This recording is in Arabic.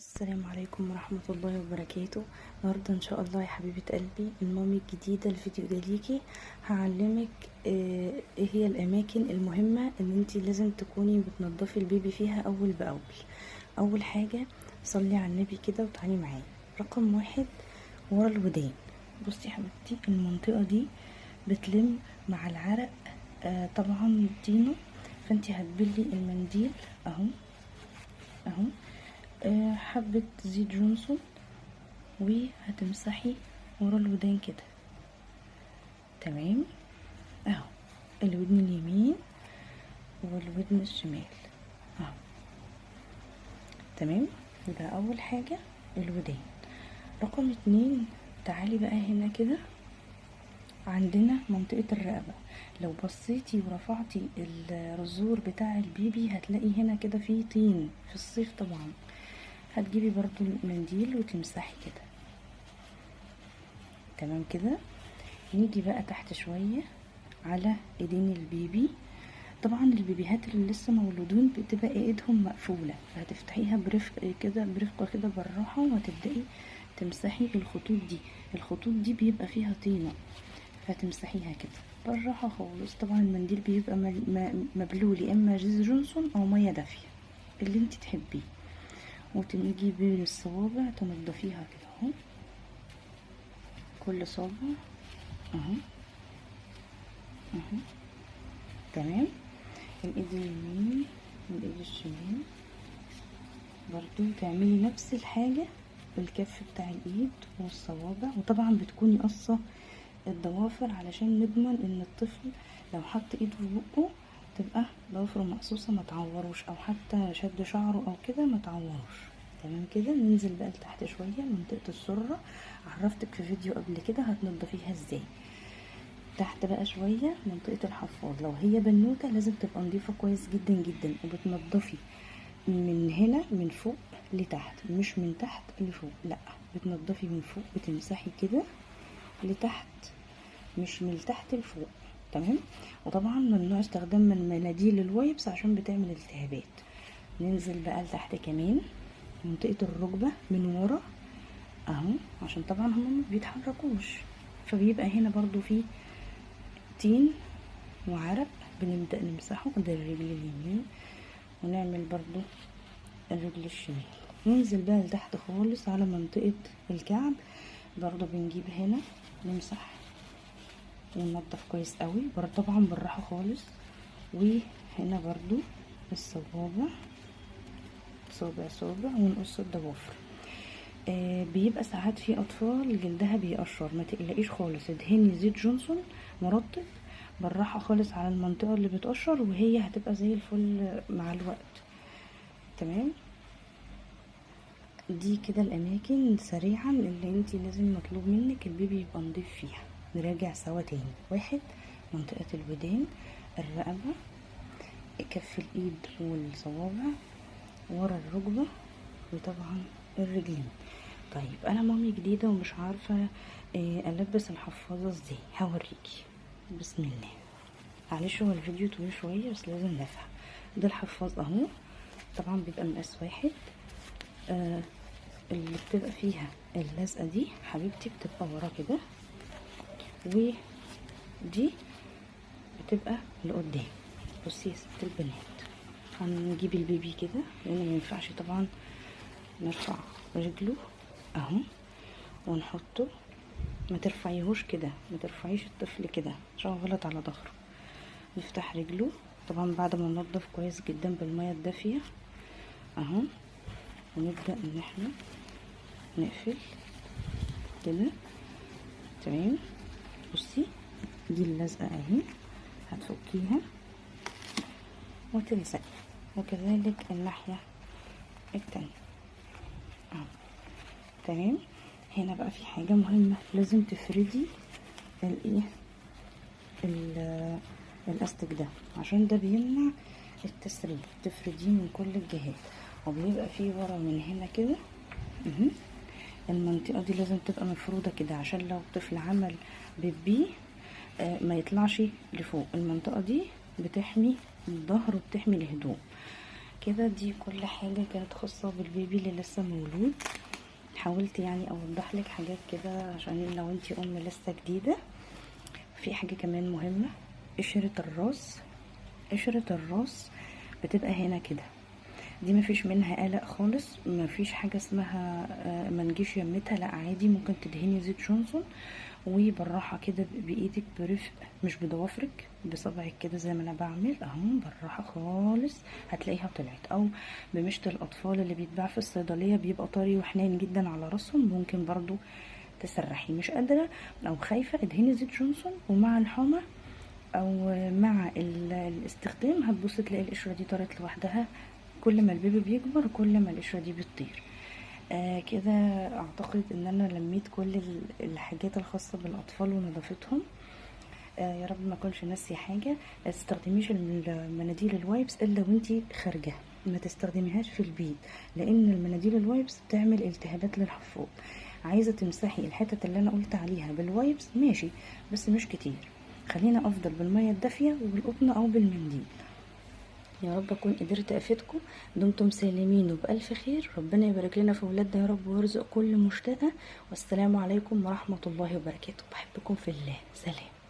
السلام عليكم ورحمة الله وبركاته. النهاردة ان شاء الله يا حبيبة قلبي المامي الجديدة، الفيديو ده ليكي. هعلمك ايه هي الاماكن المهمة اللي انتي لازم تكوني بتنضفي البيبي فيها اول باول. اول حاجة صلي على النبي كده وتعالي معايا. رقم واحد، ورا الودان. بصي يا حبيبتي، المنطقة دي بتلم مع العرق طبعا طينة، فانتي هتبلي المنديل اهو اهو، حبة زيت جونسون، وهتمسحي ورا الودان كده. تمام اهو، الودن اليمين والودن الشمال اهو. تمام، ده اول حاجة الودان. رقم اتنين، تعالي بقى هنا كده عندنا منطقة الرقبة. لو بصيتي ورفعتي الرزور بتاع البيبي هتلاقي هنا كده فيه طين في الصيف طبعا. هتجيبي برضو المنديل وتمسحي كده. تمام كده. نيجي بقى تحت شوية على ايدين البيبي. طبعا البيبيهات اللي لسه مولودون بتبقى ايدهم مقفولة، فهتفتحيها برفق كده برفقة كده بالراحة، وهتبدأي تمسحي الخطوط دي. الخطوط دي بيبقى فيها طينة، فتمسحيها كده بالراحة خالص. طبعا المنديل بيبقى مبلول، يا اما جيز جونسون او مية دافية اللي انت تحبيه. وتيجي بين الصوابع تنضفيها كده اهو، كل صابع اهو اهو. تمام، الايد اليمين والايد الشمال برضو تعملي نفس الحاجة بالكف بتاع الايد والصوابع. وطبعا بتكوني قصة الضوافر علشان نضمن ان الطفل لو حط ايده في بقه تبقى ضوافره مقصوصة ما تعوروش، او حتى شد شعره او كده ما تعوروش. تمام كده. ننزل بقى لتحت شوية منطقة السرة، عرفتك في فيديو قبل كده هتنضفيها ازاي. تحت بقى شوية منطقة الحفاض، لو هي بنوتة لازم تبقى نضيفة كويس جدا جدا، وبتنضفي من هنا من فوق لتحت، مش من تحت لفوق، لا بتنضفي من فوق، بتمسحي كده لتحت مش من تحت لفوق. تمام. وطبعا ممنوع استخدام المناديل الوايبس عشان بتعمل التهابات. ننزل بقى لتحت كمان منطقة الركبة من ورا اهو، عشان طبعا هما ما بيتحركوش، فبيبقى هنا برضو في طين وعرق. بنبدأ نمسحه ده الرجل اليمين، ونعمل برضو الرجل الشمال. ننزل بقى لتحت خالص على منطقة الكعب، برضو بنجيب هنا نمسح وننضف كويس قوي طبعا بالراحة خالص. وهنا برضو الصوابع، صابع صابع، ونقص الضوافر. بيبقى ساعات في اطفال جلدها بيقشر، ما تقلقيش خالص، ادهني زيت جونسون مرطب بالراحة خالص على المنطقة اللي بتقشر، وهي هتبقى زي الفل مع الوقت. تمام. دي كده الاماكن سريعا اللي انتي لازم مطلوب منك البيبي يبقى نضيف فيها. نراجع سوا تاني. واحد، منطقة الودان، الرقبة، كف الايد والصوابع، ورا الركبة، وطبعا الرجلين. طيب انا مامي جديدة ومش عارفة البس الحفاظة ازاي، هوريكي. بسم الله. معلش هو الفيديو طويل شوية بس لازم نفهم. ده الحفاظ اهو، طبعا بيبقى مقاس واحد. اللي بتبقى فيها اللزقة دي حبيبتي بتبقى ورا كده، ودي بتبقى لقدام. بصي يا ست البنات، هنجيب البيبي كده لان ما ينفعش طبعا نرفع رجله اهو ونحطه. ما ترفعيهوش كده، ما ترفعيش الطفل كده عشان غلط على ظهره. نفتح رجله طبعا بعد ما ننضف كويس جدا بالميه الدافيه اهو، ونبدا ان احنا نقفل كده. تمام. بصي دي اللزقه اهي، هتفكيها وتلزقي، وكذلك الناحيه التانية اهو. تمام. هنا بقى في حاجه مهمه، لازم تفردي الايه الاستك ده، عشان ده بيمنع التسريب. تفرديه من كل الجهات، وبيبقى فيه ورا من هنا كده المنطقه دي لازم تبقى مفروده كده، عشان لو الطفل عمل بيبي ما يطلعش لفوق. المنطقه دي بتحمي الظهر وبتحمي الهدوم. كده دي كل حاجة كانت خاصة بالبيبي اللي لسه مولود. حاولت يعني اوضح لك حاجات كده عشان لو انتي ام لسه جديدة. في حاجة كمان مهمة، قشرة الراس. قشرة الراس بتبقى هنا كده، دي مفيش منها قلق خالص، مفيش حاجة اسمها ما نجيش يمتها، لا عادي ممكن تدهني زيت جونسون وبالراحة كده بايدك برفق، مش بضوافرك، بصبعك كده زي ما انا بعمل اهو، بالراحة خالص هتلاقيها طلعت. او بمشط الاطفال اللي بيتباع في الصيدلية بيبقى طري وحنين جدا على راسهم، ممكن برضو تسرحي. مش قادرة او خايفة، ادهني زيت جونسون ومع الحمى او مع الاستخدام هتبص تلاقي القشرة دي طارت لوحدها. كل ما البيبي بيكبر كل ما القشرة دي بتطير. كده اعتقد ان انا لميت كل الحاجات الخاصة بالاطفال ونظافتهم. يا رب ما اكونش ناسي حاجة. ما تستخدميش المناديل الوايبس الا وانتي خارجة، ما تستخدميهاش في البيت، لان المناديل الوايبس بتعمل التهابات للحفاض. عايزة تمسحي الحتت اللي انا قلت عليها بالوايبس ماشي، بس مش كتير، خلينا افضل بالمية الدافية وبالقطن او بالمنديل. يا رب اكون قدرت افيدكم. دمتم سالمين وبألف خير، ربنا يبارك لنا في ولادنا يا رب ويرزق كل مشتاقة. والسلام عليكم ورحمة الله وبركاته. بحبكم في الله، سلام.